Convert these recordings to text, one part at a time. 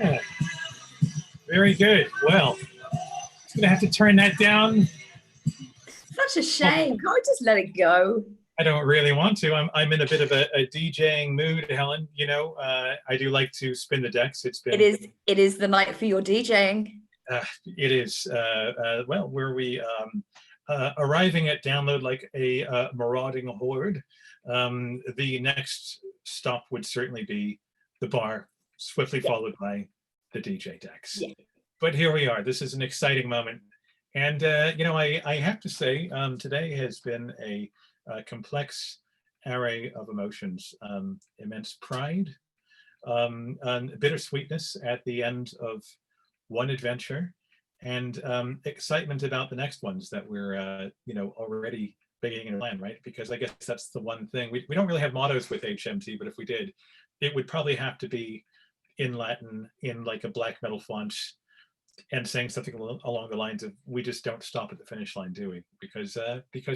Yeah, very good. Well, I'm gonna have to turn that down. Such a shame. Can't we just let it go? I don't really want to. I'm in a bit of a DJing mood, Helen. You know, I do like to spin the decks. It is the night for your DJing. It is. Well, were we arriving at download like a marauding horde? The next stop would certainly be the bar, swiftly followed by the DJ decks. Yeah. But here we are. This is an exciting moment. And, you know, I have to say, today has been a complex array of emotions, immense pride, and bittersweetness at the end of one adventure, and excitement about the next ones that we're, you know, already beginning to plan, right? Because I guess that's the one thing. We don't really have mottos with HMT, but if we did, it would probably have to be in Latin, in like a black metal font, and saying something along the lines of, we just don't stop at the finish line, do we? Because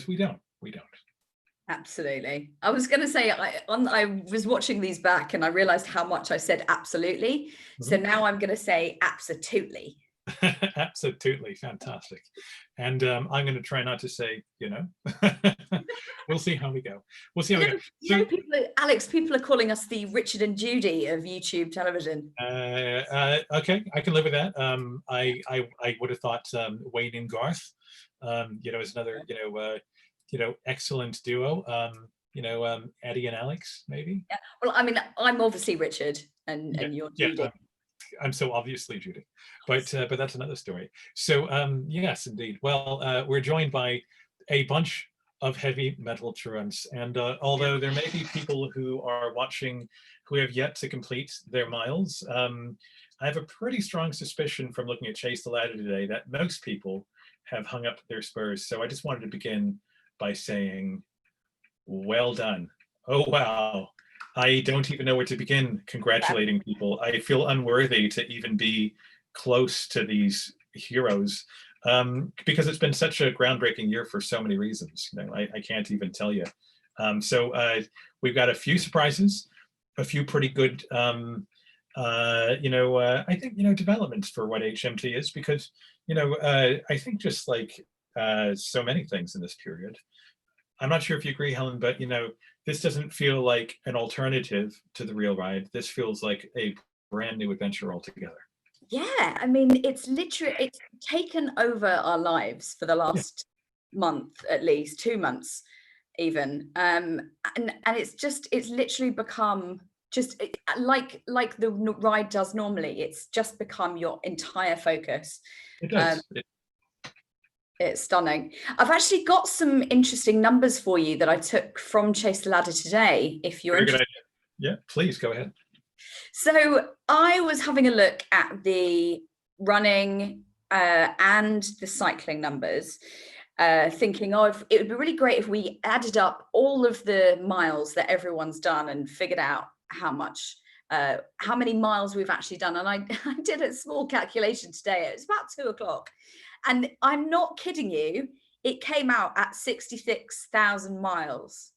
we don't. Absolutely. I was going to say, I was watching these back and I realized how much I said absolutely. So now I'm going to say absolutely. Absolutely. Fantastic. And I'm going to try not to say, you know, we'll see how we go. We'll see how we go. You know, Alex, people are calling us the Richard and Judy of YouTube television. Okay, I can live with that. I would have thought Wayne and Garth, you know, is another, you know, excellent duo. You know, Eddie and Alex, maybe. Yeah. Well, I mean, I'm obviously Richard, and you're Judy. Yeah, I'm so obviously Judy, but that's another story. So yes, indeed. Well, we're joined by a bunch of heavy metal truants, and although there may be people who are watching who have yet to complete their miles, I have a pretty strong suspicion from looking at Chase the Ladder today that most people have hung up their spurs. So I just wanted to begin by saying, well done. Oh, wow. I don't even know where to begin congratulating people. I feel unworthy to even be close to these heroes, because it's been such a groundbreaking year for so many reasons. You know, I can't even tell you. So we've got a few surprises, a few pretty good, you know, I think, you know, developments for what HMT is, because, you know, I think just like so many things in this period, I'm not sure if you agree, Helen, but, you know, this doesn't feel like an alternative to the real ride. This feels like a brand new adventure altogether. Yeah, I mean, it's taken over our lives for the last month, at least 2 months, even. And it's literally become just like the ride does normally. It's just become your entire focus. It does. It's stunning. I've actually got some interesting numbers for you that I took from Chase the Ladder today, if you're interested. Yeah, please go ahead. So I was having a look at the running and the cycling numbers, thinking, it would be really great if we added up all of the miles that everyone's done and figured out how many miles we've actually done. And I did a small calculation today. It was about 2 o'clock. And I'm not kidding you, it came out at 66,000 miles.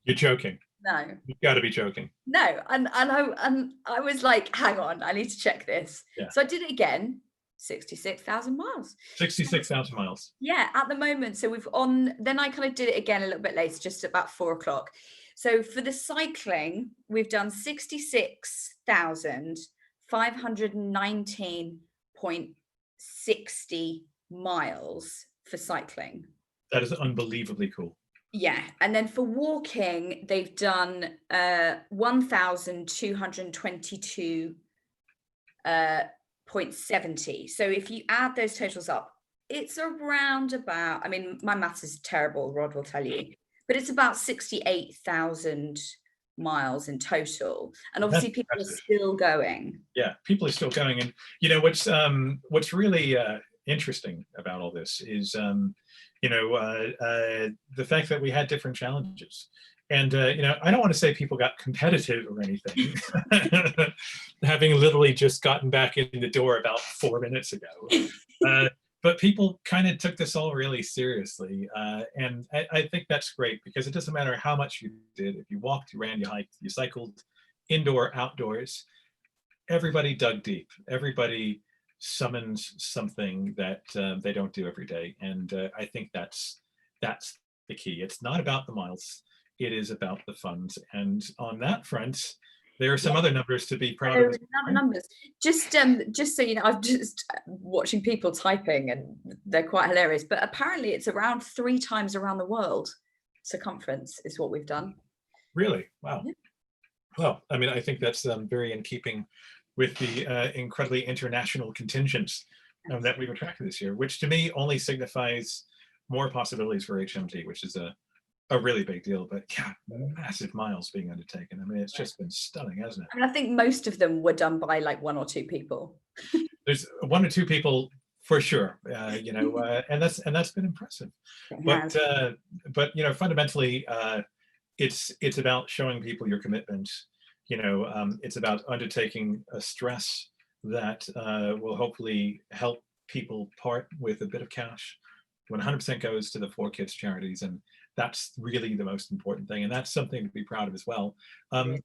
You're joking. No. You've got to be joking. No, and I was like, hang on, I need to check this. Yeah. So I did it again, 66,000 miles. 66,000 miles. Yeah, at the moment. So then I kind of did it again a little bit later, just about 4 o'clock. So for the cycling, we've done 66,519.60 miles for cycling. That is unbelievably cool. Yeah, and then for walking, they've done 1,222.70. So if you add those totals up, it's around about, I mean, my maths is terrible, Rod will tell you, but it's about 68,000 miles in total. And obviously people are still going. Yeah, people are still going. And, you know, what's really interesting about all this is, you know, the fact that we had different challenges. And, you know, I don't want to say people got competitive or anything, having literally just gotten back in the door about 4 minutes ago. But people kind of took this all really seriously. And I think that's great, because it doesn't matter how much you did. If you walked, you ran, you hiked, you cycled, indoor, outdoors, everybody dug deep. Everybody summons something that they don't do every day, and I think that's the key. It's not about the miles; it is about the funds. And on that front, there are some other numbers to be proud There of. are other numbers. Just so you know, I've just watching people typing, and they're quite hilarious. But apparently, it's around 3 times around the world circumference is what we've done. Really? Wow. Yeah. Well, I mean, I think that's very in keeping with the incredibly international contingents that we've attracted this year, which to me only signifies more possibilities for HMT, which is a really big deal. But yeah, massive miles being undertaken. I mean, it's just been stunning, hasn't it? I mean, I think most of them were done by like 1 or 2 people. There's 1 or 2 people for sure, you know, and that's been impressive. But you know, fundamentally, it's about showing people your commitment. You know, it's about undertaking a stress that will hopefully help people part with a bit of cash. 100% goes to the 4Kids charities, and that's really the most important thing, and that's something to be proud of as well.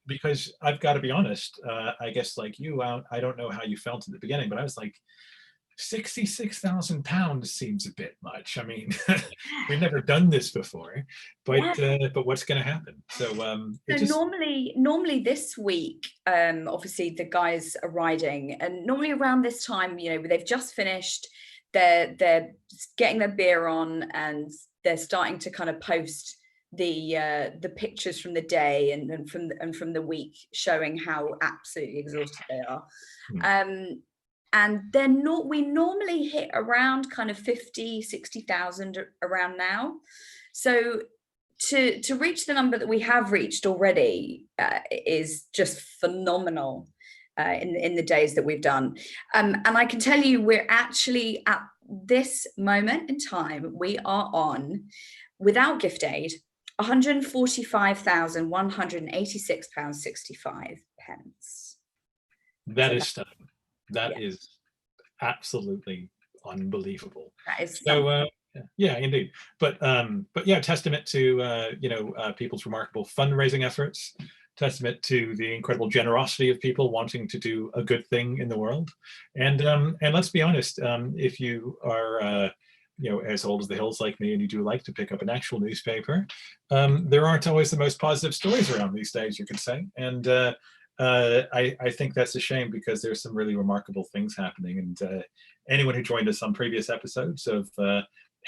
Because I've got to be honest, I guess like you, I don't know how you felt at the beginning, but I was like, £66,000 seems a bit much. I mean, we've never done this before, but what's going to happen? So normally this week, obviously the guys are riding, and normally around this time, you know, they've just finished, they're getting their beer on, and they're starting to kind of post the pictures from the day and from the week, showing how absolutely exhausted they are. And then we normally hit around kind of 50,000-60,000 around now. So to reach the number that we have reached already is just phenomenal in the days that we've done. And I can tell you, we're actually at this moment in time, we are on, without gift aid, £145,186.65. That is stunning. That is absolutely unbelievable. That is so. Yeah, indeed. But yeah, testament to you know, people's remarkable fundraising efforts. Testament to the incredible generosity of people wanting to do a good thing in the world. And let's be honest, if you are you know, as old as the hills like me, and you do like to pick up an actual newspaper, there aren't always the most positive stories around these days, you could say. And I think that's a shame, because there's some really remarkable things happening. And anyone who joined us on previous episodes of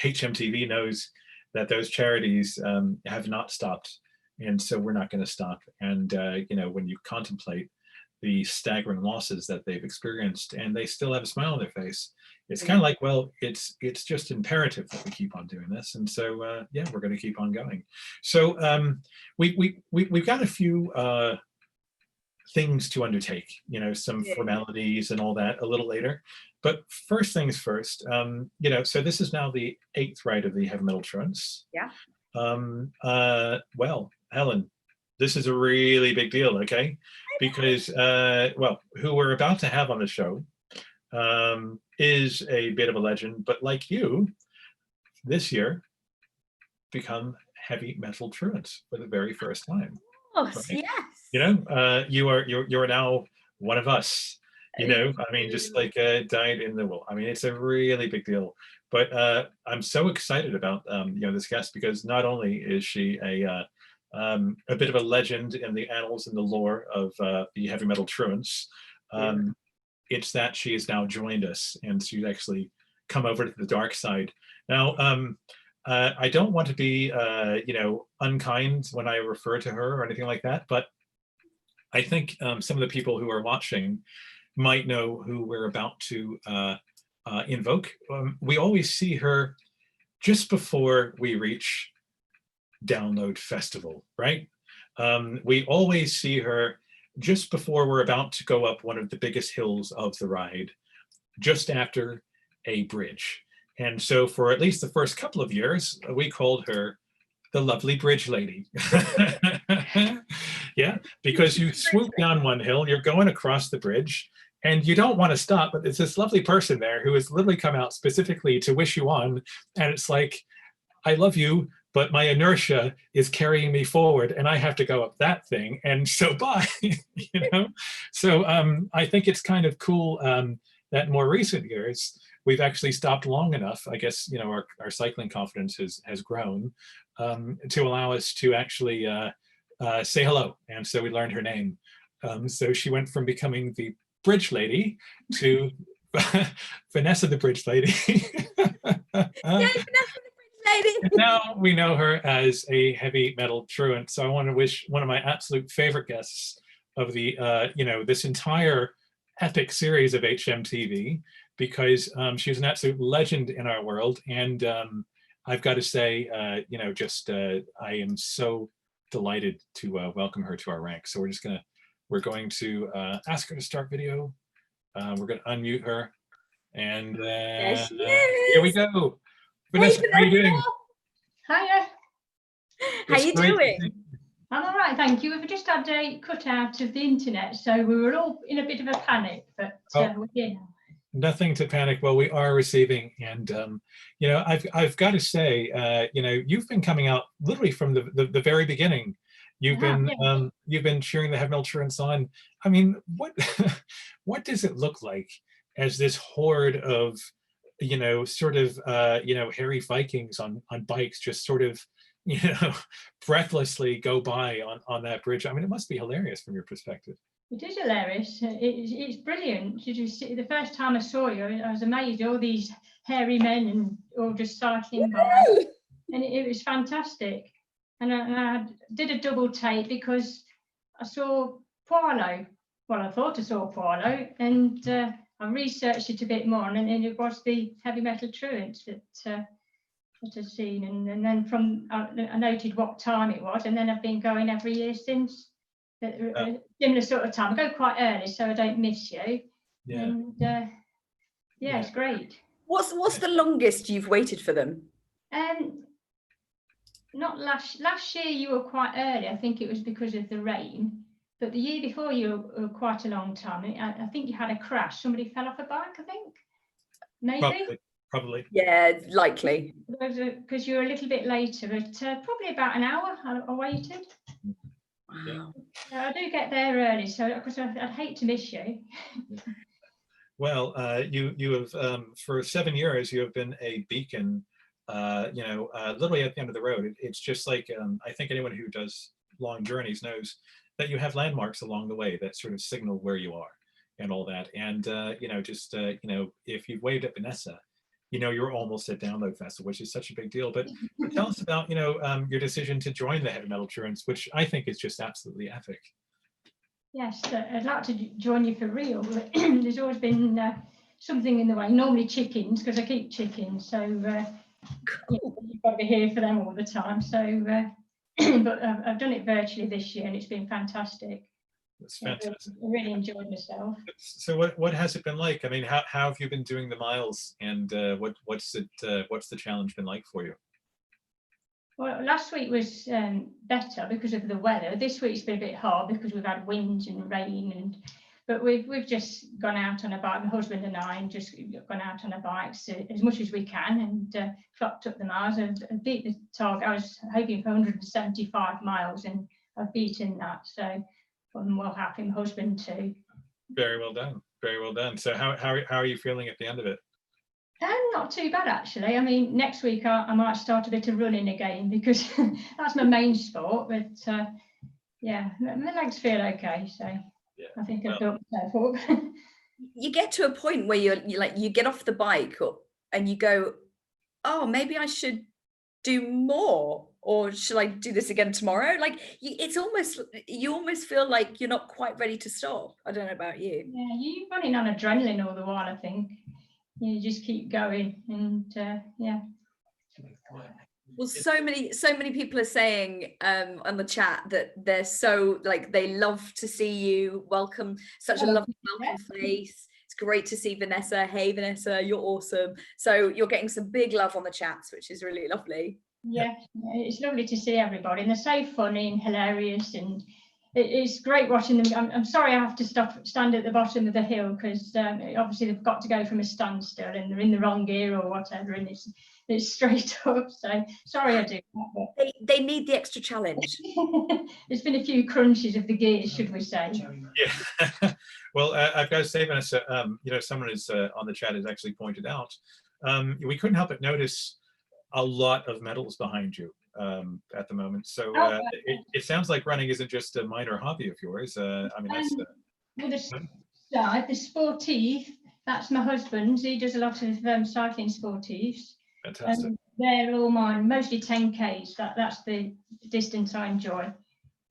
HMTV knows that those charities have not stopped, and so we're not going to stop. And you know, when you contemplate the staggering losses that they've experienced, and they still have a smile on their face, it's kind of like, well, it's just imperative that we keep on doing this. And so yeah, we're going to keep on going. So we've got a few things to undertake, you know, some formalities and all that a little later. But first things first, you know, so this is now the 8th ride of the Heavy Metal Truants. Yeah. Well, Helen, this is a really big deal, okay? Because, well, who we're about to have on the show is a bit of a legend, but like you, this year, become Heavy Metal Truants for the very first time. Right? Yes. You know, you're now one of us. You know, I mean, just like died in the will. I mean, it's a really big deal. But I'm so excited about you know, this guest, because not only is she a bit of a legend in the annals and the lore of the Heavy Metal Truants, it's that she has now joined us, and she's actually come over to the dark side. Now, I don't want to be you know, unkind when I refer to her or anything like that, but I think some of the people who are watching might know who we're about to invoke. We always see her just before we reach Download Festival, right? We always see her just before we're about to go up one of the biggest hills of the ride, just after a bridge. And so for at least the first couple of years, we called her the lovely bridge lady. Yeah, because you swoop down one hill, you're going across the bridge, and you don't want to stop, but there's this lovely person there who has literally come out specifically to wish you on. And it's like, I love you, but my inertia is carrying me forward and I have to go up that thing. And so bye, So I think it's kind of cool that in more recent years, we've actually stopped long enough. I guess, our cycling confidence has grown to allow us to actually say hello. And so we learned her name. So she went from becoming the bridge lady to Vanessa the bridge lady. Lady. Now we know her as a heavy metal truant. So I want to wish one of my absolute favorite guests of the, this entire epic series of HMTV, because she's an absolute legend in our world. And I've got to say, I am so delighted to welcome her to our ranks. So we're going to ask her to start video. We're going to unmute her. And here we go. Vanessa, how are you doing? Hiya. How you doing? I'm all right, thank you. We've just had a cut out of the internet, so we were all in a bit of a panic, but we're here now. Nothing to panic. Well, we are receiving, and I've got to say, you've been coming out literally from the very beginning. You've been cheering the heavy metal truants on. I mean, what does it look like as this horde of hairy Vikings on bikes just sort of breathlessly go by on that bridge? I mean, it must be hilarious from your perspective. It is hilarious. It's brilliant. You just the first time I saw you, I was amazed. All these hairy men and all just cycling by, and it was fantastic. And I did a double take because I saw Poirot. Well, I thought I saw Poirot, and I researched it a bit more, and it was the heavy metal truants that I've seen, and then I noted what time it was, and then I've been going every year since. A similar sort of time. I go quite early, so I don't miss you. Yeah. And it's great. What's the longest you've waited for them? Not last year. You were quite early. I think it was because of the rain. But the year before, you were quite a long time. I think you had a crash. Somebody fell off a bike, I think. Maybe. Probably. Yeah, likely. Because you were a little bit later, but probably about an hour I waited. Wow. I do get there early, so because I'd hate to miss you. Well, you have for 7 years you have been a beacon. Literally at the end of the road. It's just like I think anyone who does long journeys knows that you have landmarks along the way that sort of signal where you are and all that. And if you've waved at Vanessa, you're almost at Download Festival, which is such a big deal. But tell us about your decision to join the heavy metal truants, which I think is just absolutely epic. Yes, I'd like to join you for real. There's always been something in the way. Normally chickens, because I keep chickens, so you've got to be here for them all the time. So, but I've done it virtually this year, and it's been fantastic. It's fantastic. I really enjoyed myself. So what has it been like? I mean, how have you been doing the miles, and what's the challenge been like for you? Well, last week was better because of the weather. This week's been a bit hard because we've had winds and rain, but we've just gone out on a bike. My husband and I and just gone out on a bike as much as we can, and clocked up the miles and beat the target. I was hoping for 175 miles, and I've beaten that. So I'm well happy. My husband too. Very well done. Very well done. So how are you feeling at the end of it? Not too bad, actually. I mean, next week I might start a bit of running again because that's my main sport. But my legs feel okay, so I think I've built myself up. You get to a point where you get off the bike and you go, oh, maybe I should do more, or should I do this again tomorrow? Like you almost feel like you're not quite ready to stop. I don't know about you. Yeah, you're running on adrenaline all the while, I think. You just keep going, and Well, so many people are saying on the chat that they're so they love to see you. Welcome, such a lovely welcome face. It's great to see Vanessa. Hey Vanessa, you're awesome. So you're getting some big love on the chats, which is really lovely. Yeah, it's lovely to see everybody, and they're so funny and hilarious, and it's great watching them. I'm sorry I have to stand at the bottom of the hill because obviously they've got to go from a standstill and they're in the wrong gear or whatever, and It's straight up. So sorry I do that, but They need the extra challenge. there's been a few crunches of the gears, should we say? Yeah. Well, I've got to say, Vanessa, you know, someone is on the chat has actually pointed out, we couldn't help but notice a lot of medals behind you at the moment. So it sounds like running isn't just a minor hobby of yours. I mean, that's With the sportive, that's my husband's. He does a lot of cycling sportives. fantastic. They're all mine, mostly 10Ks. That's the distance I enjoy.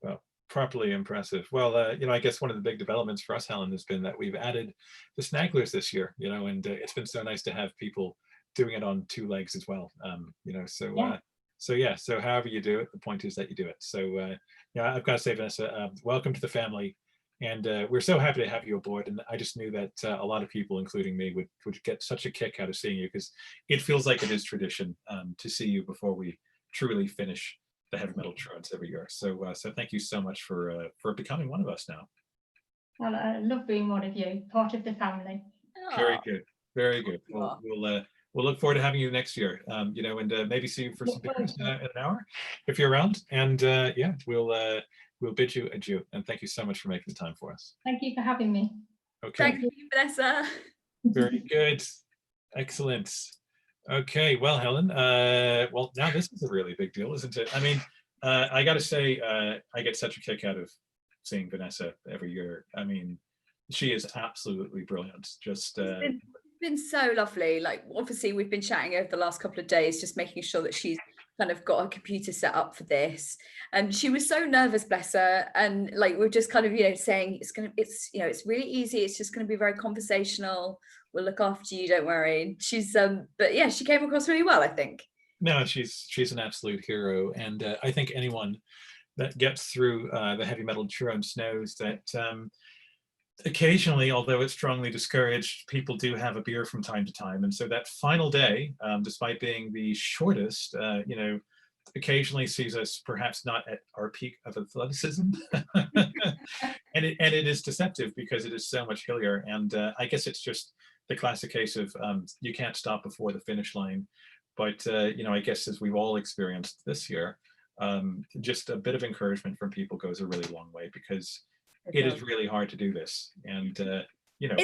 Well, properly impressive. Well, you know, I guess one of the big developments for us, Helen, has been that we've added the snagglers this year, you know, and it's been so nice to have people doing it on 2 legs as well. You know, so so however you do it, the point is that you do it. So yeah, I've got to say, Vanessa, welcome to the family. And we're so happy to have you aboard. And I just knew that a lot of people, including me, would get such a kick out of seeing you, because it feels like it is tradition to see you before we truly finish the heavy metal truants every year. So so thank you so much for becoming one of us now. Well, I love being one of you, part of the family. Very good, very good. Well, we'll look forward to having you next year. You know, and maybe see you for some beers in an hour if you're around. And yeah, we'll bid you adieu. And thank you so much for making the time for us. Thank you for having me. Okay. Thank you, Vanessa. Very good. Excellent. Okay, well, Helen, well, now this is a really big deal, isn't it? I mean, I got to say, I get such a kick out of seeing Vanessa every year. I mean, she is absolutely brilliant. Just It's been so lovely. Like, obviously, we've been chatting over the last couple of days, just making sure that she's kind of got her computer set up for this. And she was so nervous, bless her. And like, we're just kind of, you know, saying it's you know, it's really easy. It's just going to be very conversational. We'll look after you, don't worry. She's but yeah, she came across really well, I think. no, she's an absolute hero. And I think anyone that gets through the heavy metal truants knows that occasionally, although it's strongly discouraged, people do have a beer from time to time. And so that final day, despite being the shortest, you know, occasionally sees us perhaps not at our peak of athleticism. and it is deceptive because it is so much hillier. And I guess it's just the classic case of you can't stop before the finish line. But, you know, I guess as we've all experienced this year, just a bit of encouragement from people goes a really long way, because it is really hard to do this. And you know,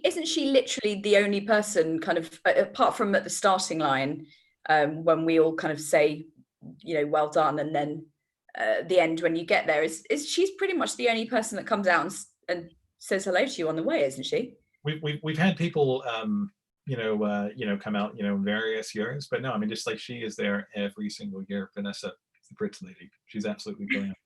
isn't she literally the only person, kind of apart from at the starting line, when we all kind of say, you know, well done, and then the end when you get there, is she's pretty much the only person that comes out and says hello to you on the way, isn't she? We've had people you know come out, you know, various years, but no, I mean, just like she is there every single year. Vanessa, the Bridge lady, she's absolutely brilliant.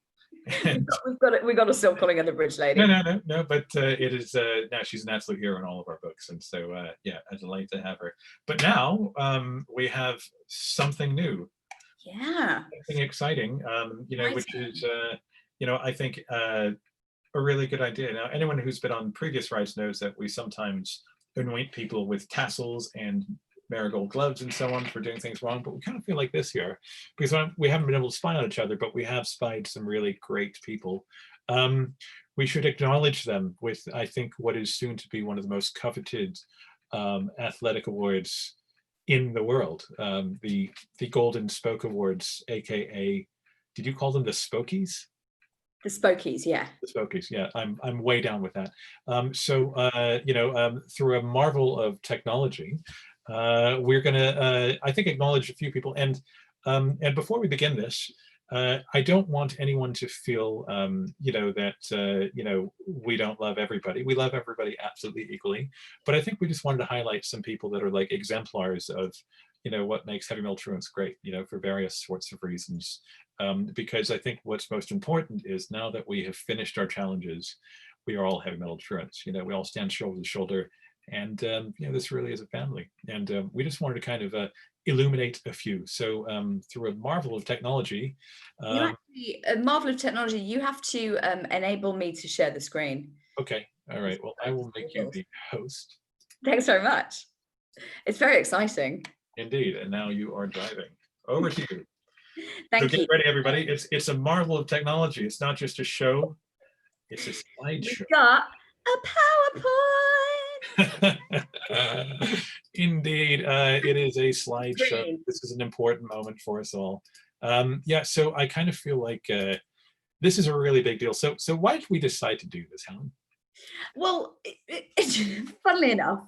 we've got to stop calling her the Bridge lady. No, but it is now she's an absolute hero in all of our books. And so yeah, a delight to have her. But now we have something new, something exciting, you know, which is you know, I think a really good idea. Now, anyone who's been on previous rides knows that we sometimes anoint people with tassels and marigold gloves and so on for doing things wrong, but we kind of feel like this year, because we haven't been able to spy on each other, but we have spied some really great people. We should acknowledge them with, I think, what is soon to be one of the most coveted athletic awards in the world, the Golden Spoke Awards, aka, did you call them the Spokies? The Spokies, yeah. The Spokies, yeah. I'm way down with that. So you know, through a marvel of technology, we're gonna, I think, acknowledge a few people. And before we begin this, I don't want anyone to feel, you know, that you know, we don't love everybody. We love everybody absolutely equally. But I think we just wanted to highlight some people that are like exemplars of, you know, what makes heavy metal truants great, you know, for various sorts of reasons. Because I think what's most important is, now that we have finished our challenges, we are all heavy metal truants. You know, we all stand shoulder to shoulder, and you know, this really is a family. And we just wanted to kind of illuminate a few. So through a marvel of technology, a marvel of technology, you have to enable me to share the screen. Okay, all right. Well, I will make you the host. Thanks very much. It's very exciting. Indeed, and now you are driving. Over to you. Thank so you. Get ready, everybody. It's a marvel of technology. It's not just a show. It's a slideshow. We got a PowerPoint. Indeed, it is a slideshow. Green. This is an important moment for us all. Yeah, so I kind of feel like this is a really big deal. So why did we decide to do this, Helen? Well, funnily enough,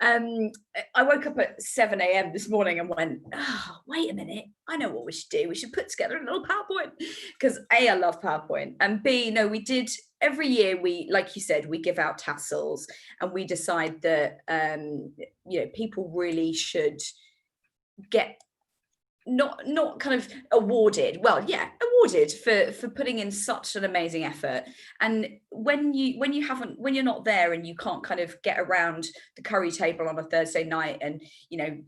I woke up at 7 a.m. this morning and went, oh, wait a minute, I know what we should do. We should put together a little PowerPoint, because A, I love PowerPoint, and B, no, we did every year. We, like you said, we give out tassels, and we decide that people really should get not kind of awarded, well, yeah, awarded for putting in such an amazing effort. And when you're not there and you can't kind of get around the curry table on a Thursday night and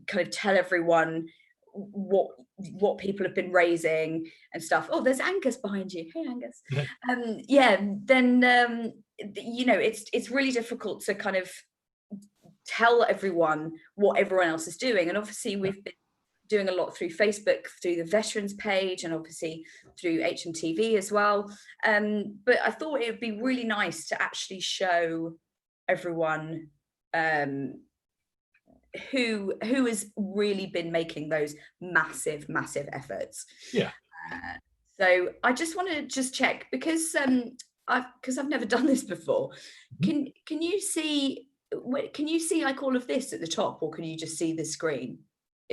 kind of tell everyone what people have been raising and stuff. Oh, there's Angus behind you. Hey, Angus. Then it's really difficult to kind of tell everyone what everyone else is doing. And obviously we've been doing a lot through Facebook, through the veterans page, and obviously through HMTV as well. But I thought it would be really nice to actually show everyone who has really been making those massive efforts. Yeah. So I just want to check, because I've never done this before. Can you see like all of this at the top, or can you just see the screen?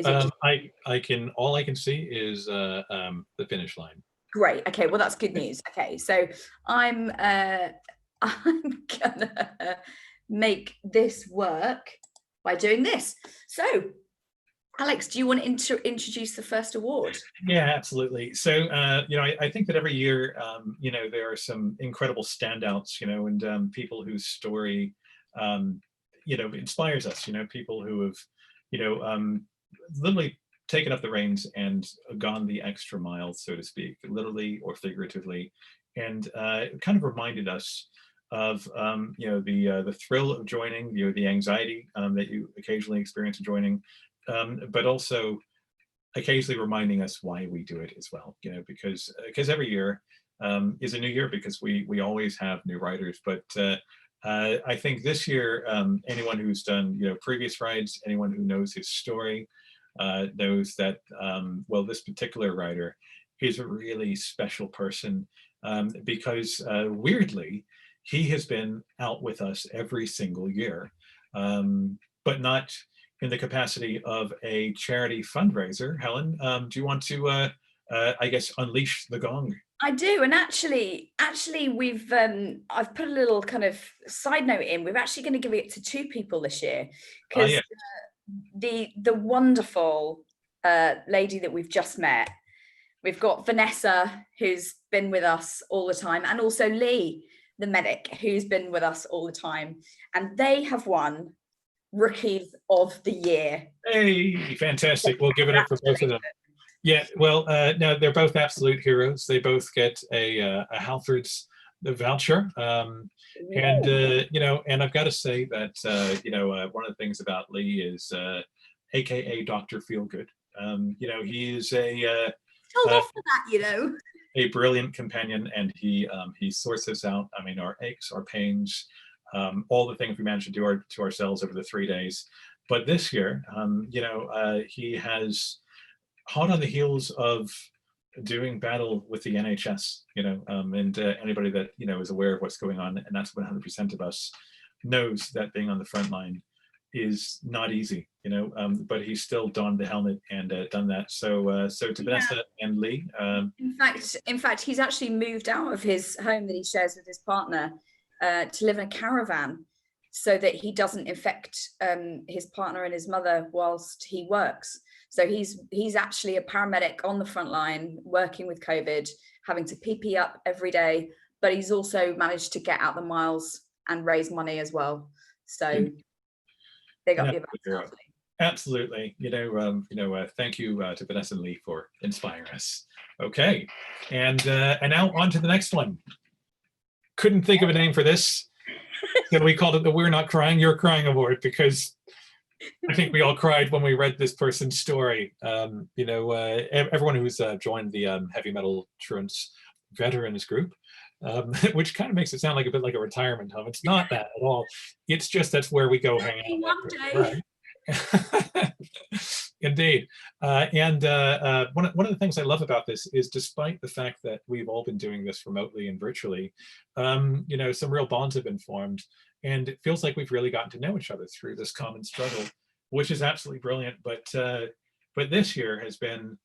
I can. All I can see is the finish line. Great. Okay. Well, that's good news. Okay. So I'm gonna make this work by doing this. So, Alex, do you want to introduce the first award? Yeah, absolutely. So, I think that every year, there are some incredible standouts, and people whose story, inspires us. People who have, literally taken up the reins and gone the extra mile, so to speak, literally or figuratively, and kind of reminded us of the thrill of joining, the anxiety that you occasionally experience in joining, but also occasionally reminding us why we do it as well. Because every year is a new year, because we always have new writers. But I think this year, anyone who's done previous rides, anyone who knows his story, knows that this particular writer is a really special person, because weirdly he has been out with us every single year, but not in the capacity of a charity fundraiser. Helen, do you want to I guess unleash the gong? I do, and actually we've I've put a little kind of side note in. We're actually going to give it to two people this year, because the wonderful lady that we've just met, we've got Vanessa, who's been with us all the time, and also Lee, the medic, who's been with us all the time, and they have won Rookies of the Year. Hey, fantastic. We'll give it up for both of them. Yeah, well, no, they're both absolute heroes. They both get a Halford's voucher. And I've got to say that one of the things about Lee is AKA Dr. Feelgood. He is Told off for that, a brilliant companion, and he sorts us out. I mean, our aches, our pains, all the things we managed to do to ourselves over the 3 days. But this year, he has, hot on the heels of doing battle with the NHS, and anybody that is aware of what's going on, and that's 100% of us, knows that being on the front line is not easy, but he's still donned the helmet and done that. So to Vanessa and Lee, in fact, he's actually moved out of his home that he shares with his partner to live in a caravan, so that he doesn't infect his partner and his mother whilst he works. So he's actually a paramedic on the front line, working with COVID, having to PP up every day, but he's also managed to get out the miles and raise money as well. So big up your back. Absolutely. Thank you to Vanessa and Lee for inspiring us. Okay, and now on to the next one. Couldn't think of a name for this, so we called it the We're Not Crying, You're Crying Award, because I think we all cried when we read this person's story. Everyone who's joined the Heavy Metal Truants Veterans group which kind of makes it sound like a bit like a retirement home. It's not that at all. It's just that's where we go hang out. One day. Right. Indeed. One of the things I love about this is, despite the fact that we've all been doing this remotely and virtually, you know, some real bonds have been formed, and it feels like we've really gotten to know each other through this common struggle, which is absolutely brilliant. But this year has been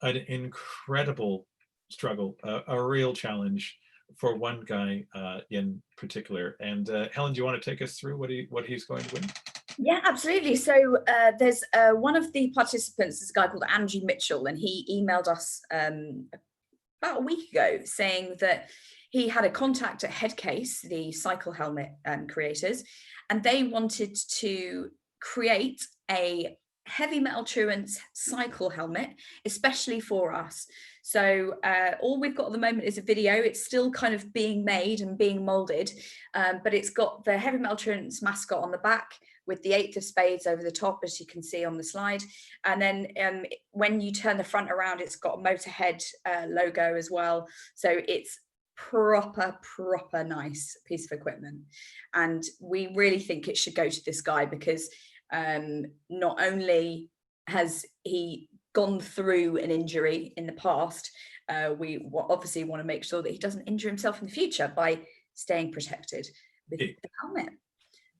an incredible struggle, a real challenge for one guy in particular. And Helen, do you want to take us through what he's going to win? Yeah, absolutely. So there's one of the participants, this guy called Andrew Mitchell, and he emailed us about a week ago saying that he had a contact at Headcase, the cycle helmet creators, and they wanted to create a heavy metal truants cycle helmet, especially for us. So all we've got at the moment is a video. It's still kind of being made and being molded, but it's got the heavy metal truants mascot on the back with the 8 of spades over the top, as you can see on the slide. And then when you turn the front around, it's got a Motorhead logo as well. So it's proper nice piece of equipment. And we really think it should go to this guy because not only has he gone through an injury in the past, we obviously want to make sure that he doesn't injure himself in the future by staying protected with the helmet.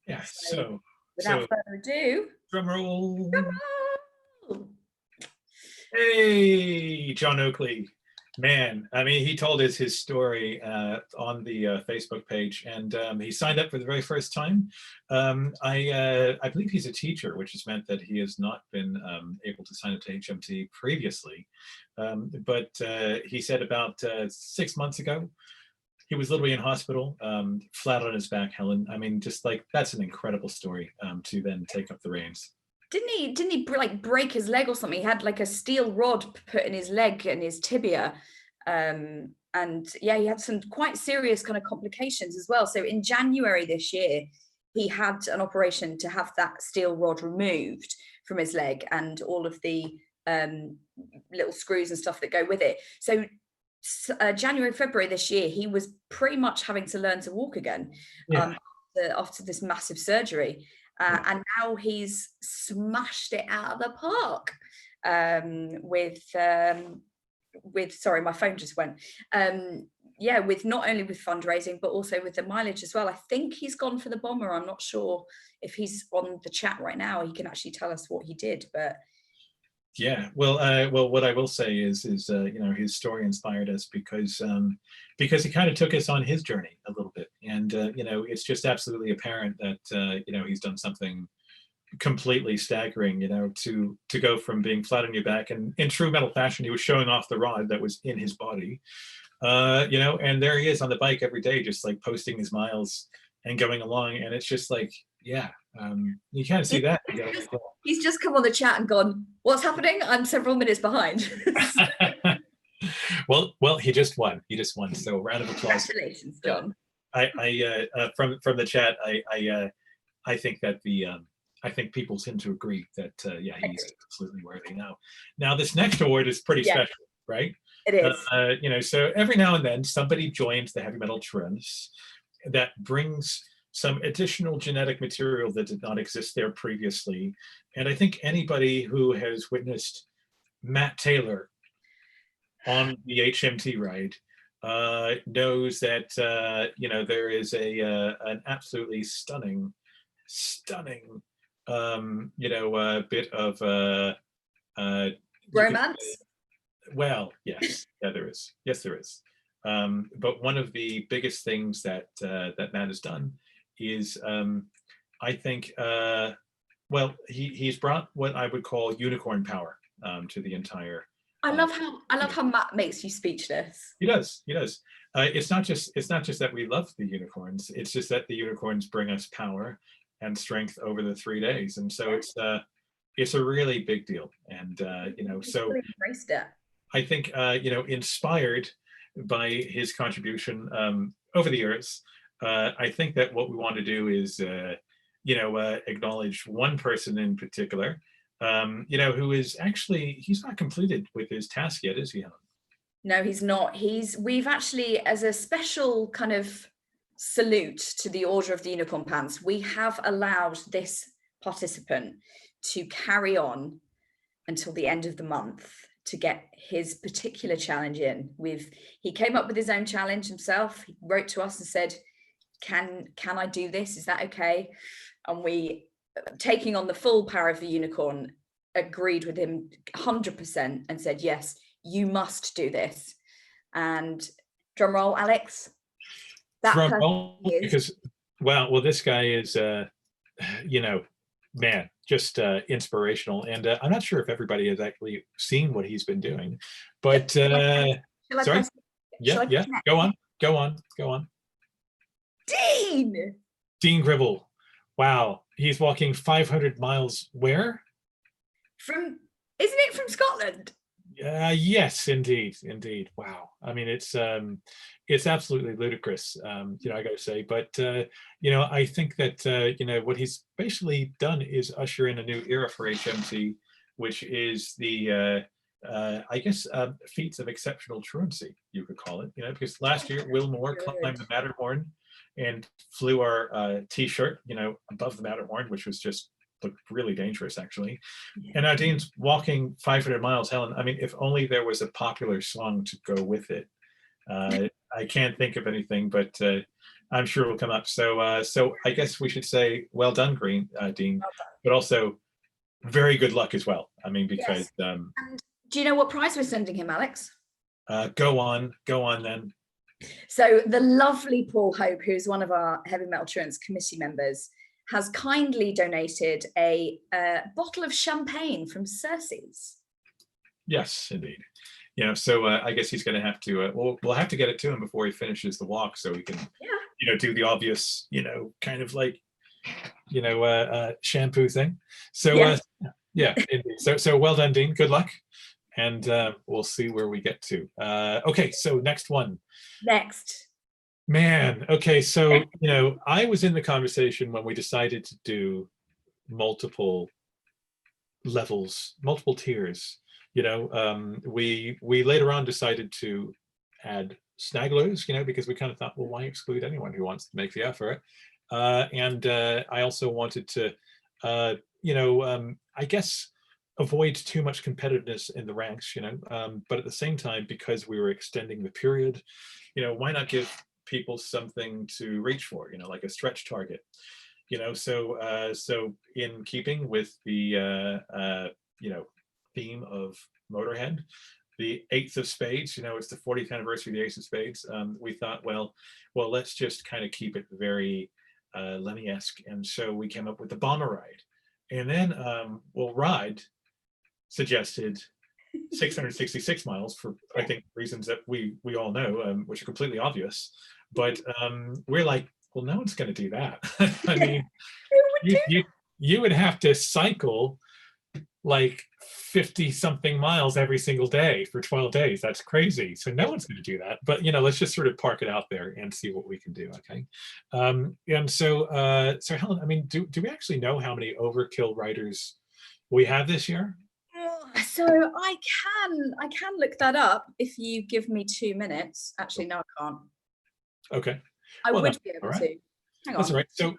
Yeah, so without further ado, drum roll. Drum roll. Hey, John Oakley. Man, I mean, he told us his story on the Facebook page, and he signed up for the very first time. I believe he's a teacher, which has meant that he has not been able to sign up to HMT previously. But he said about 6 months ago, he was literally in hospital, flat on his back, Helen. I mean, just like, that's an incredible story to then take up the reins. Didn't he like break his leg or something? He had like a steel rod put in his leg and his tibia. And yeah, he had some quite serious kind of complications as well. So in January this year, he had an operation to have that steel rod removed from his leg and all of the little screws and stuff that go with it. So January, February this year, he was pretty much having to learn to walk again after this massive surgery. And now he's smashed it out of the park with sorry, my phone just went. Yeah, with not only with fundraising, but also with the mileage as well. I think he's gone for the bomber. I'm not sure if he's on the chat right now. He can actually tell us what he did, but. Yeah, well, what I will say is you know, his story inspired us because he kind of took us on his journey a little bit, and you know, it's just absolutely apparent that you know, he's done something completely staggering. You know, to go from being flat on your back, and in true metal fashion, he was showing off the rod that was in his body, you know, and there he is on the bike every day, just like posting his miles and going along, and it's just like, yeah. You can't see that. He's just come on the chat and gone, what's happening? I'm several minutes behind. well, he just won. He just won. So round of applause. Congratulations, John. From the chat, I think that I think people seem to agree that yeah, he's absolutely worthy. Now this next award is pretty special, right? It is. You know, so every now and then somebody joins the heavy metal truants that brings some additional genetic material that did not exist there previously. And I think anybody who has witnessed Matt Taylor on the HMT ride knows that you know, there is an absolutely stunning you know, bit of romance. Well, yes, yeah, there is. Yes, there is. But one of the biggest things that that Matt has done is, I think, well, he's brought what I would call unicorn power to the entire. I love how Matt makes you speechless. He does. It's not just that we love the unicorns. It's just that the unicorns bring us power and strength over the 3 days, and so it's a really big deal. And you know, so really embraced it. I think you know, inspired by his contribution over the years. I think that what we want to do is, you know, acknowledge one person in particular, you know, who is actually, he's not completed with his task yet, is he, Helen? No, he's not. We've actually, as a special kind of salute to the Order of the Unicorn Pants, we have allowed this participant to carry on until the end of the month to get his particular challenge in. He came up with his own challenge himself. He wrote to us and said, can I do this? Is that okay? And we, taking on the full power of the unicorn, agreed with him 100% and said, yes, you must do this. And drum roll, Alex. Drum roll, because well, this guy is, you know, man, just inspirational. And I'm not sure if everybody has actually seen what he's been doing, but sorry, yeah, go on. Dean Gribble, wow, he's walking 500 miles. Where? Isn't it from Scotland? Yes, indeed. Wow. I mean, it's absolutely ludicrous, you know, I gotta say. But you know, I think that you know, what he's basically done is usher in a new era for HMT, which is the I guess feats of exceptional truancy, you could call it. You know, because last year Will Moore climbed the Matterhorn and flew our T-shirt, you know, above the Matterhorn, which was just looked really dangerous, actually. And now Dean's walking 500 miles. Helen, I mean, if only there was a popular song to go with it. I can't think of anything, but I'm sure it'll come up. So so I guess we should say, well done, Dean, well done. But also very good luck as well. I mean, because and do you know what prize we're sending him, Alex? Go on then. So the lovely Paul Hope, who's one of our Heavy Metal Truants committee members, has kindly donated a bottle of champagne from Cersei's. Yes, indeed. You know, so I guess he's going to have to. We'll have to get it to him before he finishes the walk, so he can, you know, do the obvious, you know, kind of like, you know, shampoo thing. So yeah, indeed. So well done, Dean. Good luck, and we'll see where we get to. Okay, so next one. Man, okay, so, you know, I was in the conversation when we decided to do multiple levels, multiple tiers. You know, we later on decided to add snagglers, you know, because we kind of thought, well, why exclude anyone who wants to make the effort? And I also wanted to, you know, I guess avoid too much competitiveness in the ranks, you know, but at the same time, because we were extending the period, you know, why not give people something to reach for, you know, like a stretch target, you know. So so in keeping with the you know, theme of Motorhead, the 8th of spades, you know, it's the 40th anniversary of the Ace of Spades. We thought, well, let's just kind of keep it very Lemmy-esque, and so we came up with the Bomber Ride. And then well, Rod suggested 666 miles for, I think, reasons that we all know, which are completely obvious. But we're like, well, no one's going to do that. I mean, you would have to cycle like 50 something miles every single day for 12 days. That's crazy. So no one's going to do that. But, you know, let's just sort of park it out there and see what we can do. Okay. And so, so Helen, I mean, do we actually know how many overkill riders we have this year? So I can look that up if you give me 2 minutes. Actually, no, I can't. Okay. I would be able to. Hang on. That's all right.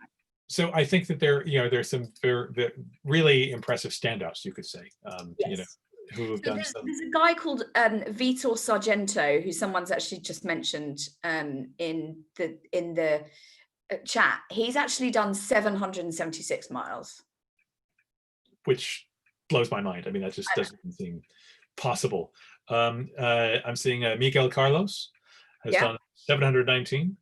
So I think that there's some very really impressive standouts, you could say. You know, who have done some. There's a guy called Vitor Sargento, who someone's actually just mentioned in the chat. He's actually done 776 miles, which blows my mind. I mean, that just doesn't seem possible. I'm seeing Miguel Carlos has done 719.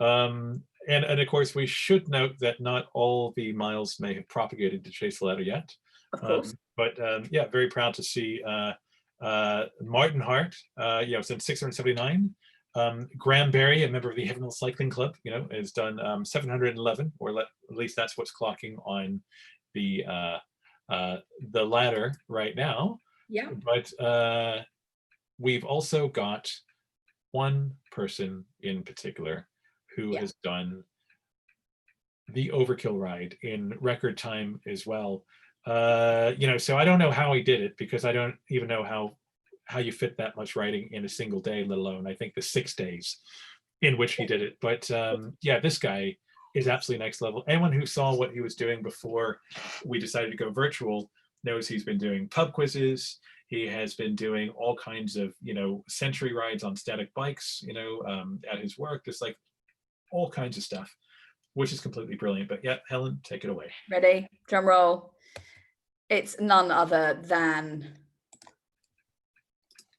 And of course, we should note that not all the miles may have propagated to Chase the Ladder yet. Of course. But yeah, very proud to see Martin Hart, you know, since 679. Graham Berry, a member of the Heavy Metal Cycling Club, you know, has done 711, or at least that's what's clocking on the ladder right now. Yeah. But we've also got one person in particular who has done the overkill ride in record time as well. You know, so I don't know how he did it, because I don't even know how you fit that much writing in a single day, let alone I think the 6 days in which he did it. But yeah, this guy is absolutely next level. Anyone who saw what he was doing before we decided to go virtual knows he's been doing pub quizzes. He has been doing all kinds of, century rides on static bikes, at his work, just like all kinds of stuff, which is completely brilliant. But yeah, Helen, take it away. Ready? Drum roll. It's none other than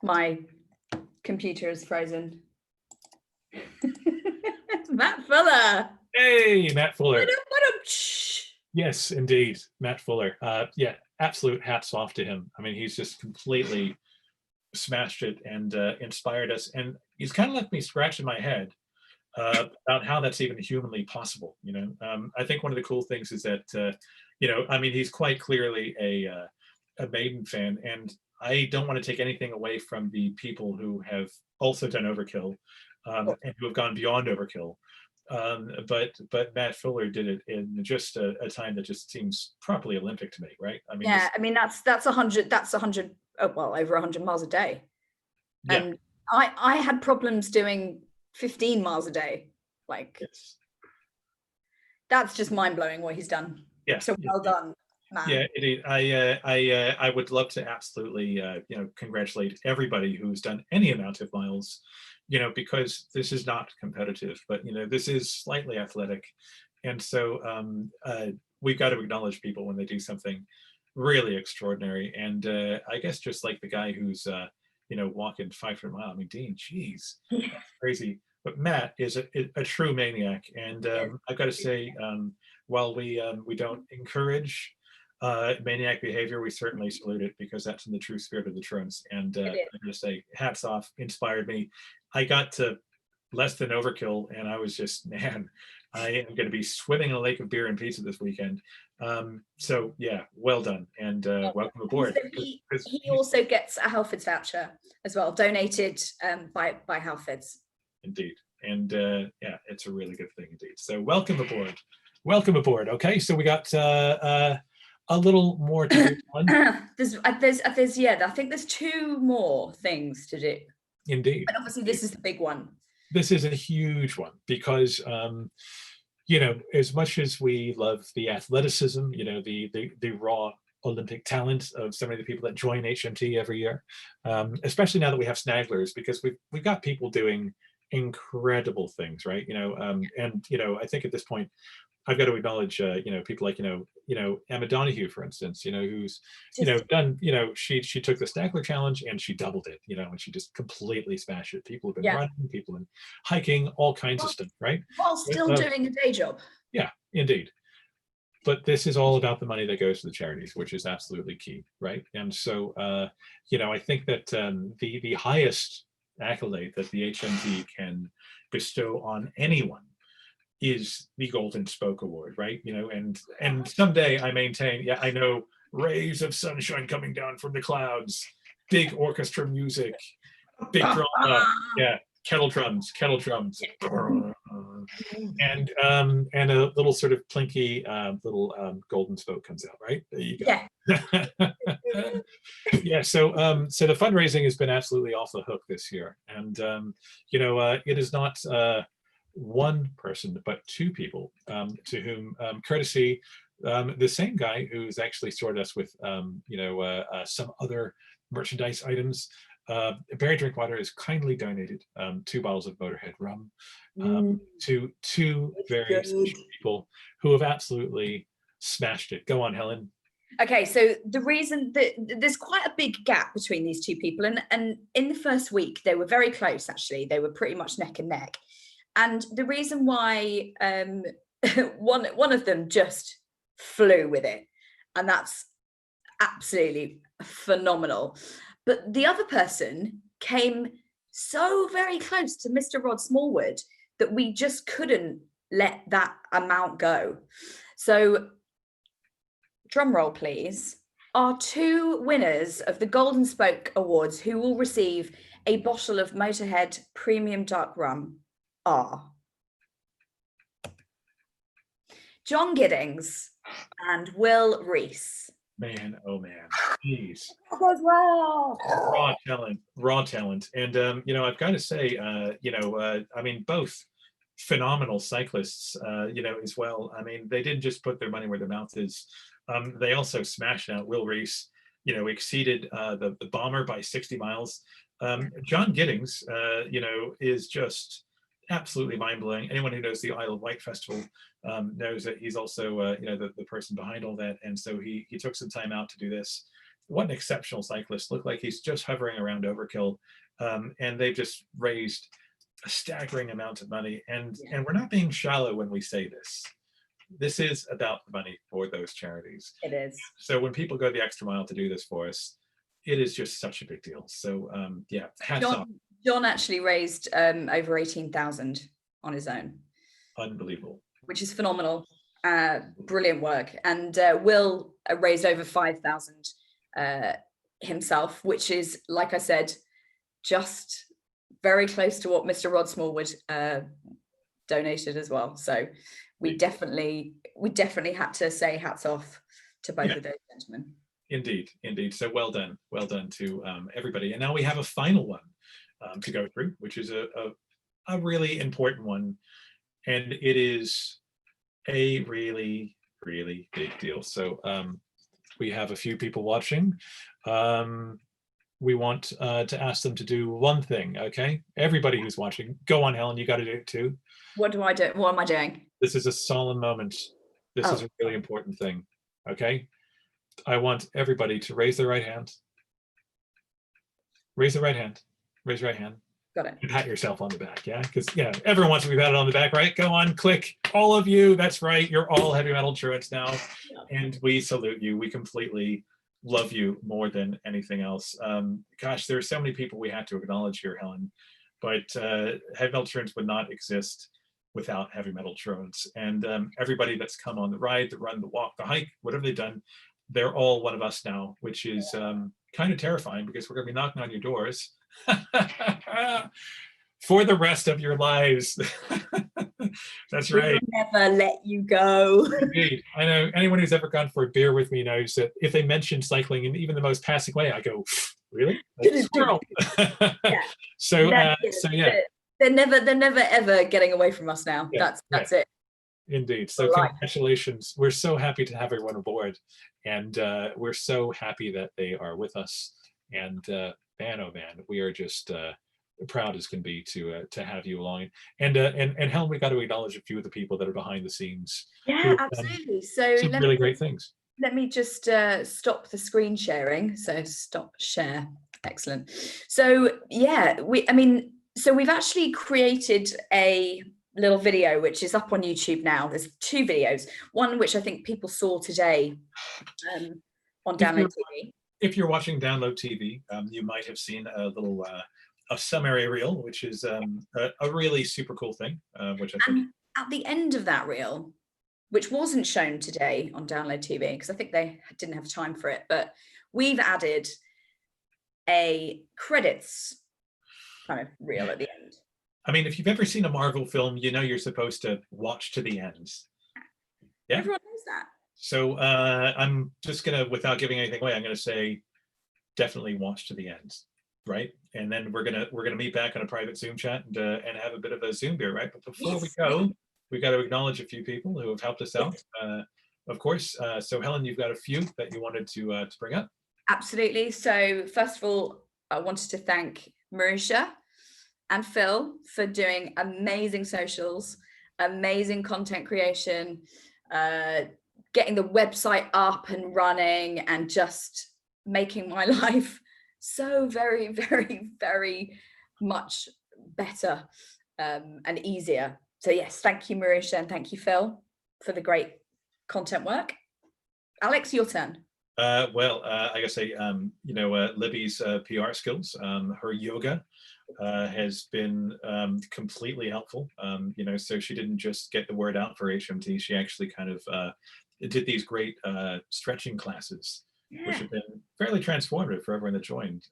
my computer is frozen. Matt Fuller. Hey, Matt Fuller. Shh. Yes, indeed, Matt Fuller. Yeah, absolute hats off to him. I mean, he's just completely smashed it and inspired us. And he's kind of left me scratching my head about how that's even humanly possible. I think one of the cool things is that, I mean, he's quite clearly a Maiden fan, and I don't want to take anything away from the people who have also done Overkill and who have gone beyond Overkill. But Matt Fuller did it in just a time that just seems properly Olympic to me, right? I mean, yeah, I mean that's 100. That's 100. Well, over 100 miles a day. Yeah. And I had problems doing 15 miles a day. Like, yes. That's just mind blowing what he's done. Yeah. So well done, man. Yeah, indeed. I would love to absolutely congratulate everybody who's done any amount of miles, because this is not competitive, but this is slightly athletic, and so we've got to acknowledge people when they do something really extraordinary. And I guess just like the guy who's walking 500 miles. I mean, Dean, geez, that's crazy. But Matt is a true maniac, and I've got to say, while we don't encourage maniac behavior, we certainly salute it, because that's in the true spirit of the truants. And I'm going to say, hats off, inspired me. I got to less than Overkill, and I was just, man, I am going to be swimming in a lake of beer and pizza this weekend. So yeah, well done, and welcome aboard. So he also gets a Halfords voucher as well, donated by Halfords. Indeed, and yeah, it's a really good thing indeed. So welcome aboard, welcome aboard. Okay, so we got a little more to do. there's I think there's 2 more things to do. Indeed, and obviously this is the big one. This is a huge one, because as much as we love the athleticism, the raw Olympic talent of so many of the people that join HMT every year, especially now that we have snagglers, because we've got people doing incredible things, right? And I think at this point I've got to acknowledge people like Emma Donahue, for instance, who's done, she took the Snaggler challenge and she doubled it, and she just completely smashed it. People have been running, people have been hiking, all kinds of stuff, right? While still doing a day job. Yeah, indeed. But this is all about the money that goes to the charities, which is absolutely key, right? And so I think that the highest accolade that the HMT can bestow on anyone is the Golden Spoke Award, right? And someday I maintain, yeah, I know, rays of sunshine coming down from the clouds, big orchestra music, big drum, kettle drums, and a little sort of plinky little golden spoke comes out, right? There you go. Yeah. Yeah. So the fundraising has been absolutely off the hook this year, and it is not one person, but 2 people to whom, courtesy the same guy who's actually sorted us with some other merchandise items, Barry Drinkwater has kindly donated 2 bottles of Motorhead rum to 2 very special people who have absolutely smashed it. Go on, Helen. Okay, so the reason that there's quite a big gap between these 2 people, and in the first week they were very close. Actually, they were pretty much neck and neck. And the reason why one of them just flew with it, and that's absolutely phenomenal. But the other person came so very close to Mr. Rod Smallwood that we just couldn't let that amount go. So, drum roll, please. Our 2 winners of the Golden Spoke Awards, who will receive a bottle of Motorhead Premium Dark Rum, are John Giddings and Will Rees. Man, oh man, jeez. That goes well. Raw talent. And I've got to say, I mean, both phenomenal cyclists, as well. I mean, they didn't just put their money where their mouth is. They also smashed out Will Reese, exceeded the bomber by 60 miles. John Giddings, is just absolutely mind-blowing. Anyone who knows the Isle of Wight Festival knows that he's also, the person behind all that. And so he took some time out to do this. What an exceptional cyclist. Looked like he's just hovering around overkill. And they've just raised a staggering amount of money. And we're not being shallow when we say this. This is about the money for those charities. It is. So when people go the extra mile to do this for us, it is just such a big deal. So hats off. John actually raised over 18,000 on his own. Unbelievable. Which is phenomenal. Brilliant work. And Will raised over 5,000 himself, which is, like I said, just very close to what Mr. Rod Smallwood donated as well. So we definitely had to say hats off to both of those gentlemen. Indeed. So well done to everybody. And now we have a final one to go through, which is a really important one, and it is a really, really big deal. So we have a few people watching. We want to ask them to do one thing. Okay, everybody who's watching, go on, Helen, you got to do it too. What do I do? What am I doing? This is a solemn moment. This is a really important thing. Okay, I want everybody to raise their right hand. Raise the right hand. Raise your right hand. Got it. And pat yourself on the back, yeah? Because everyone wants to be patted on the back, right? Go on, click. All of you, that's right. You're all heavy metal truants now. And we salute you. We completely love you more than anything else. Gosh, there are so many people we had to acknowledge here, Helen. But heavy metal truants would not exist without heavy metal truants. And everybody that's come on the ride, the run, the walk, the hike, whatever they've done, they're all one of us now, which is kind of terrifying, because we're going to be knocking on your doors for the rest of your lives. That's right. We'll never let you go. Indeed. I know anyone who's ever gone for a beer with me knows that if they mention cycling in even the most passing way, I go, really? Like, squirrel. So yeah. They're never ever getting away from us now. That's it. Indeed. So congratulations. We're so happy to have everyone aboard, and we're so happy that they are with us. And man, oh man, we are just proud as can be to have you along. And Helen, we got to acknowledge a few of the people that are behind the scenes. Yeah, absolutely. So some really great things. Let me just stop the screen sharing. So stop share. Excellent. So yeah, we've actually created a little video which is up on YouTube now. There's two videos. One which I think people saw today on Download TV. If you're watching Download TV, you might have seen a little a summary reel, which is a really super cool thing. Which I think at the end of that reel, which wasn't shown today on Download TV because I think they didn't have time for it, but we've added a credits kind of reel at the end. I mean, if you've ever seen a Marvel film, you know you're supposed to watch to the end. Yeah, everyone knows that. So I'm just gonna, without giving anything away, I'm gonna say definitely watch to the end, right? And then we're gonna meet back on a private Zoom chat and have a bit of a Zoom beer, right? But before we go, we've got to acknowledge a few people who have helped us out, of course. So Helen, you've got a few that you wanted to bring up. Absolutely. So first of all, I wanted to thank Marisha and Phil for doing amazing socials, amazing content creation, getting the website up and running, and just making my life so very, very, very much better and easier. So yes, thank you, Marisha, and thank you, Phil, for the great content work. Alex, your turn. I gotta say, Libby's PR skills, her yoga has been completely helpful. So she didn't just get the word out for HMT, she actually kind of did these great stretching classes, which have been fairly transformative for everyone that joined.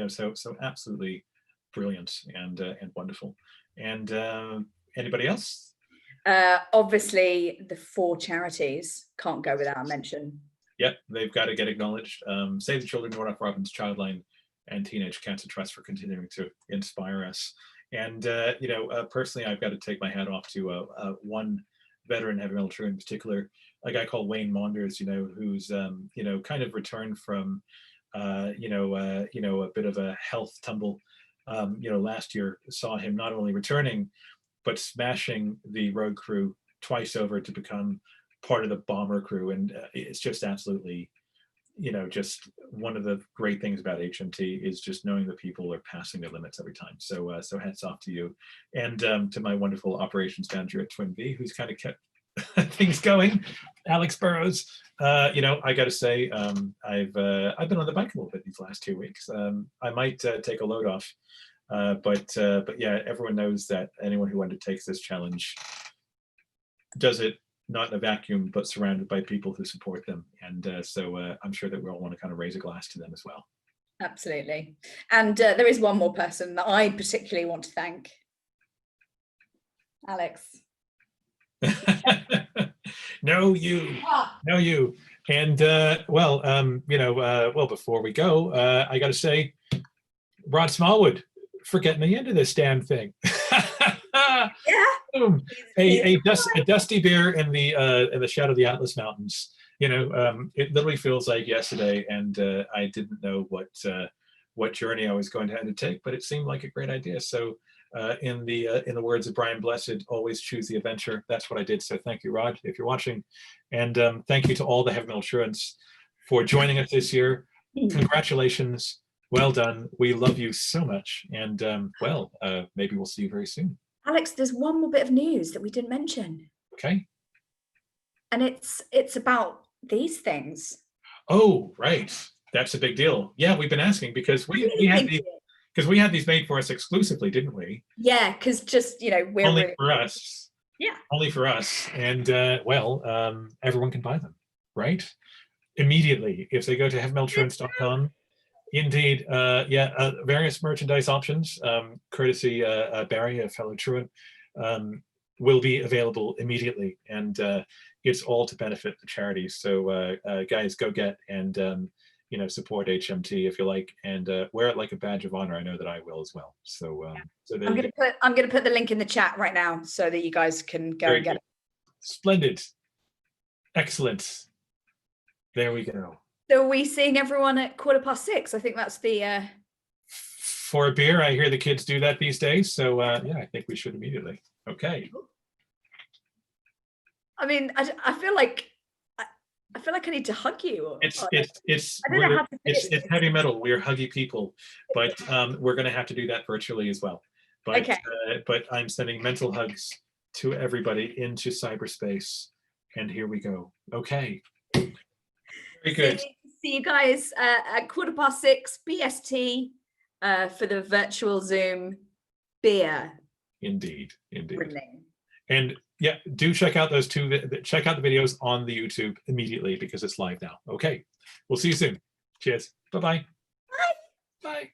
So absolutely brilliant and wonderful. And anybody else? Obviously, the 4 charities can't go without a mention. Yep, they've got to get acknowledged. Save the Children, Nordoff Robbins, Childline, and Teenage Cancer Trust for continuing to inspire us. And personally, I've got to take my hat off to one veteran heavy metal true in particular, a guy called Wayne Maunders, who's kind of returned from a bit of a health tumble. Last year saw him not only returning, but smashing the road crew twice over to become part of the bomber crew. And it's just absolutely, just one of the great things about HMT is just knowing that people are passing their limits every time. So hats off to you, and to my wonderful operations manager at Twin V, who's kind of kept things going, Alex Burrows. I got to say, I've been on the bike a little bit these last 2 weeks. I might take a load off, but yeah, everyone knows that anyone who undertakes this challenge does it not in a vacuum, but surrounded by people who support them. And so I'm sure that we all want to kind of raise a glass to them as well. Absolutely. And there is one more person that I particularly want to thank. Alex. No, you. And before we go, I got to say, Rod Smallwood for getting me into this damn thing. Yeah. Boom. A dusty beer in the shadow of the Atlas Mountains. It literally feels like yesterday, and I didn't know what journey I was going to undertake, but it seemed like a great idea. So in the words of Brian Blessed, always choose the adventure. That's what I did. So thank you, Rod, if you're watching, and thank you to all the heavy metal truants for joining us this year. Congratulations. Well done. We love you so much. And maybe we'll see you very soon. Alex, there's one more bit of news that we didn't mention. Okay. And it's about these things. Oh, right. That's a big deal. Yeah, we've been asking because we had these made for us exclusively, didn't we? Yeah, because just we're only for us. Yeah. Only for us. And everyone can buy them, right? Immediately if they go to heavymetaltruants.com. Indeed, various merchandise options, courtesy Barry, a fellow truant, will be available immediately, and it's all to benefit the charities. So guys, go get and support HMT if you like, and wear it like a badge of honor. I know that I will as well. So I'm gonna put the link in the chat right now so that you guys can go and get it. Splendid, excellent. There we go. So are we seeing everyone at 6:15? I think that's the for a beer. I hear the kids do that these days. So I think we should immediately. Okay. I mean, I feel like I need to hug you. It's heavy metal. We're huggy people, but we're going to have to do that virtually as well. But okay. But I'm sending mental hugs to everybody into cyberspace, and here we go. Okay. Very good. See you guys at 6:15 BST for the virtual Zoom beer. Indeed. Brilliant. And yeah, do check out those check out the videos on the YouTube immediately because it's live now. Okay, we'll see you soon. Cheers. Bye-bye. Bye. Bye.